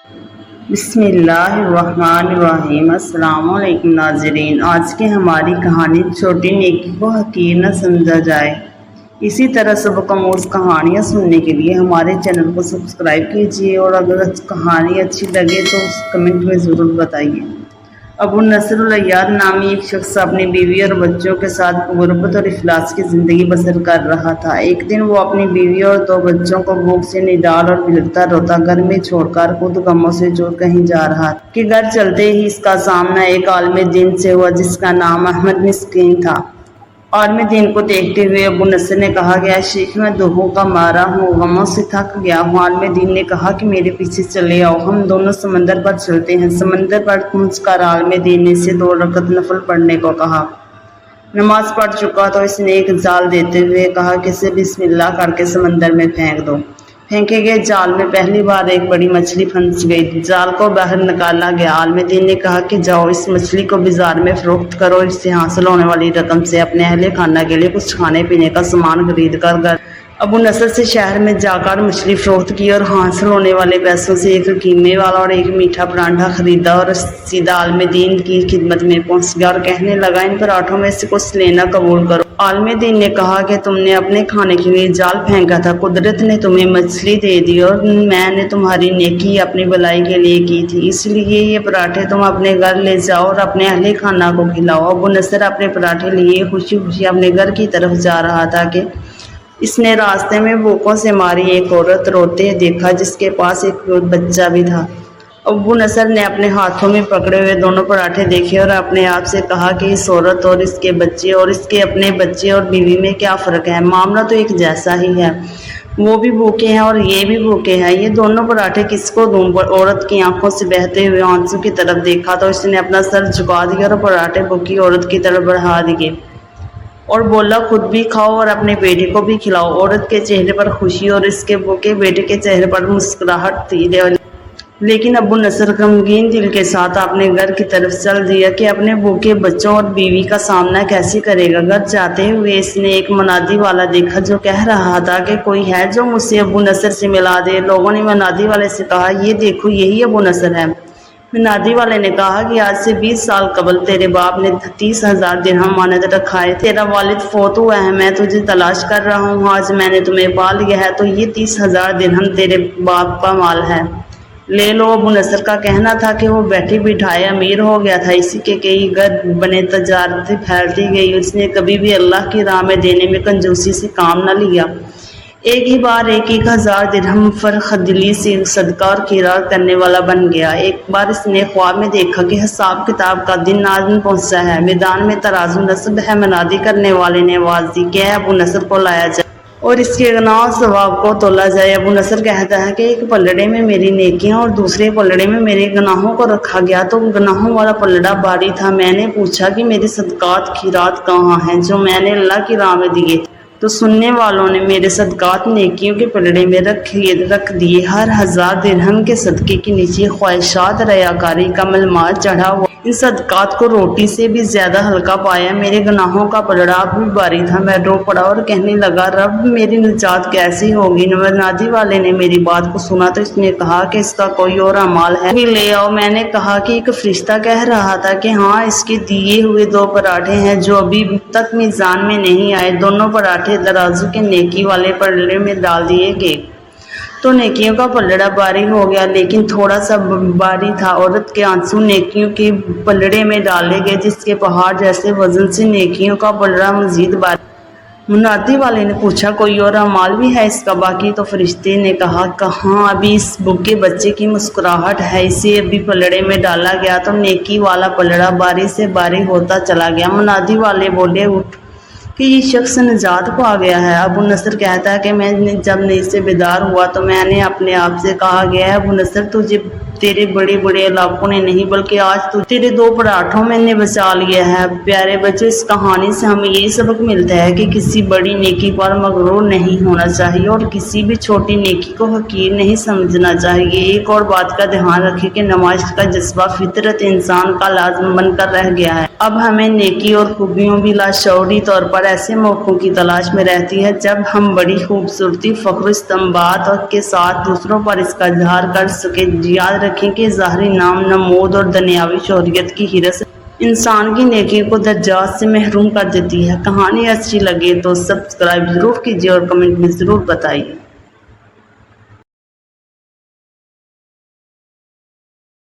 بسم اللہ الرحمن الرحیم۔ السلام علیکم ناظرین، آج کی ہماری کہانی چھوٹی نیکی کو حقیر نہ سمجھا جائے۔ اسی طرح سبق آموز کہانیاں سننے کے لیے ہمارے چینل کو سبسکرائب کیجیے، اور اگر کہانی اچھی لگے تو کمنٹ میں ضرور بتائیے۔ ابو نصر الیاد نامی ایک شخص اپنی بیوی اور بچوں کے ساتھ غربت اور افلاس کی زندگی بسر کر رہا تھا۔ ایک دن وہ اپنی بیوی اور 2 بچوں کو بھوک سے نڈال اور بلکتا روتا گھر میں چھوڑ کر خود غموں سے جو کہیں جا رہا تھا کہ گھر چلتے ہی اس کا سامنا ایک عالم دین سے ہوا جس کا نام احمد مسکین تھا۔ عالم دین کو دیکھتے ہوئے ابو نصر نے کہا کہ اے شیخ، میں دکھوں کا مارا ہوں، غموں سے تھک گیا ہوں۔ عالم دین نے کہا کہ میرے پیچھے چلے آؤ، ہم دونوں سمندر پر چلتے ہیں۔ سمندر پر پہنچ کر عالم دین نے اسے 2 رکعت نفل پڑھنے کو کہا۔ نماز پڑھ چکا تو اس نے ایک جال دیتے ہوئے کہا کہ اسے بسم اللہ کر کے سمندر میں پھینک دو۔ پھینکے گئے جال میں پہلی بار ایک بڑی مچھلی پھنس گئی۔ جال کو باہر نکالا گیا۔ عالم دین نے کہا کہ جاؤ، اس مچھلی کو بازار میں فروخت کرو، اس سے حاصل ہونے والی رقم سے اپنے اہل خانہ کے لیے کچھ کھانے پینے کا سامان خرید کر گھر۔ ابو نصر سے شہر میں جا کر مچھلی فروخت کی اور حاصل ہونے والے پیسوں سے ایک قیمے والا اور ایک میٹھا پراٹھا خریدا اور سیدھا عالم دین کی خدمت میں پہنچ گیا اور کہنے لگا، ان پراٹھوں میں سے کچھ لینا قبول کرو۔ عالم دین نے کہا کہ تم نے اپنے کھانے کے لیے جال پھینکا تھا، قدرت نے تمہیں مچھلی دے دی اور میں نے تمہاری نیکی اپنی بھلائی کے لیے کی تھی، اس لیے یہ پراٹھے تم اپنے گھر لے جاؤ اور اپنے اہل خانہ کو کھلاؤ۔ ابو نصر اپنے پراٹھے لیے خوشی خوشی اپنے گھر کی طرف جا رہا تھا کہ اس نے راستے میں بھوکوں سے ماری ایک عورت روتے دیکھا جس کے پاس ایک بچہ بھی تھا۔ ابو نصر نے اپنے ہاتھوں میں پکڑے ہوئے دونوں پراٹھے دیکھے اور اپنے آپ سے کہا کہ اس عورت اور اس کے بچے اور اس کے اپنے بچے اور بیوی میں کیا فرق ہے؟ معاملہ تو ایک جیسا ہی ہے، وہ بھی بھوکے ہیں اور یہ بھی بھوکے ہیں، یہ دونوں پراٹھے کس کو دوں؟ عورت کی آنکھوں سے بہتے ہوئے آنسو کی طرف دیکھا تو اس نے اپنا سر جھکا دیا اور پراٹھے بھوکی عورت کی طرف بڑھا دیے اور بولا، خود بھی کھاؤ اور اپنے بیٹے کو بھی کھلاؤ۔ عورت کے چہرے پر خوشی اور اس کے بھوکے بیٹے کے چہرے پر مسکراہٹ تھی، لیکن ابو نصر غمگین دل کے ساتھ اپنے گھر کی طرف چل دیا کہ اپنے بھوکے بچوں اور بیوی کا سامنا کیسے کرے گا۔ گھر جاتے ہوئے اس نے ایک منادی والا دیکھا جو کہہ رہا تھا کہ کوئی ہے جو مجھ سے ابو نصر سے ملا دے۔ لوگوں نے منادی والے سے کہا، یہ دیکھو، یہی ابو نصر ہے۔ منادی والے نے کہا کہ آج سے 20 سال قبل تیرے باپ نے 30,000 درہم مانند رکھائے، تیرا والد فوت ہوا ہے، میں تجھے تلاش کر رہا ہوں، آج میں نے تمہیں پا لیا ہے تو یہ 30,000 درہم تیرے باپ کا مال ہے، لے لو۔ ابو نصر کا کہنا تھا کہ وہ بیٹھے بٹھائے امیر ہو گیا تھا، اسی کے کئی گھر بنے، تجارتیں پھیلتی گئی، اس نے کبھی بھی اللہ کی راہ میں دینے میں کنجوسی سے کام نہ لیا۔ ایک ہی بار 1,000 درہم فرخ دلی سے صدقہ اور خیرات کرنے والا بن گیا۔ ایک بار اس نے خواب میں دیکھا کہ حساب کتاب کا دن آج پہنچا ہے، میدان میں ترازو نصب ہے۔ منادی کرنے والے نے آواز دی کہ ابو نصر کو لایا جائے اور اس کے گناہ و ثواب کو تولا جائے۔ ابو نصر کہتا ہے کہ ایک پلڑے میں میری نیکیاں اور دوسرے پلڑے میں میرے گناہوں کو رکھا گیا تو گناہوں والا پلڑا بھاری تھا۔ میں نے پوچھا کہ میرے صدقات خیرات کہاں ہیں جو میں نے اللہ کی راہ میں دیے تھے، تو سننے والوں نے میرے صدقات نیکیوں کے پلڑے میں رکھ دیے۔ ہر 1000 درہم کے صدقے کے نیچے خواہشات ریاکاری کا ملمال چڑھا ہوا، ان صدقات کو روٹی سے بھی زیادہ ہلکا پایا۔ میرے گناہوں کا پلڑا اب بھی بھاری تھا، میں رو پڑا اور کہنے لگا، رب میری نجات کیسی ہوگی؟ منادی والے نے میری بات کو سنا تو اس نے کہا کہ اس کا کوئی اور اعمال ہے بھی لے آؤ۔ میں نے کہا کہ ایک فرشتہ کہہ رہا تھا کہ ہاں، اس کے دیے ہوئے 2 پراٹھے ہیں جو ابھی تک میزان میں نہیں آئے۔ دونوں پراٹھے ترازو کے نیکی والے پلڑے میں ڈال دیے گئے تو نیکیوں کا پلڑا بھاری ہو گیا، لیکن تھوڑا سا بھاری تھا۔ عورت کے آنسو نیکیوں کے پلڑے میں ڈالے گئے جس کے پہاڑ جیسے وزن سے نیکیوں کا پلڑا مزید بھاری۔ منادی والے نے پوچھا، کوئی اور اعمال بھی ہے اس کا باقی؟ تو فرشتے نے کہا، کہاں، ابھی اس بھوکے بچے کی مسکراہٹ ہے، اسے ابھی پلڑے میں ڈالا گیا تو نیکی والا پلڑا بھاری سے بھاری ہوتا چلا گیا۔ منادی والے بولے اٹھ کہ یہ شخص نجات پا گیا ہے۔ ابو نصر کہتا ہے کہ میں جب نیند سے بیدار ہوا تو میں نے اپنے آپ سے کہا، گیا ابو نصر، تجھے تیرے بڑے بڑے علاقوں نے نہیں بلکہ آج تو تیرے 2 پراٹھوں میں نے بچا لیا ہے۔ پیارے بچوں، اس کہانی سے ہمیں یہ سبق ملتا ہے کہ کسی بڑی نیکی پر مغرور نہیں ہونا چاہیے اور کسی بھی چھوٹی نیکی کو حقیر نہیں سمجھنا چاہیے۔ ایک اور بات کا دھیان رکھیں کہ نمائش کا جذبہ فطرت انسان کا لازم بن کر رہ گیا ہے۔ اب ہمیں نیکی اور خوبیوں بھی لاشعوری طور پر ایسے موقعوں کی تلاش میں رہتی ہے جب ہم بڑی خوبصورتی، فخر و استنباط اور کے ساتھ دوسروں پر اس کا اظہار کر سکیں۔ یاد رکھیں کہ ظاہری نام نمود اور دنیاوی شہرت کی حرص انسان کی نیکی کو درجات سے محروم کر دیتی ہے۔ کہانی اچھی لگے تو سبسکرائب ضرور کیجیے اور کمنٹ میں ضرور بتائیے۔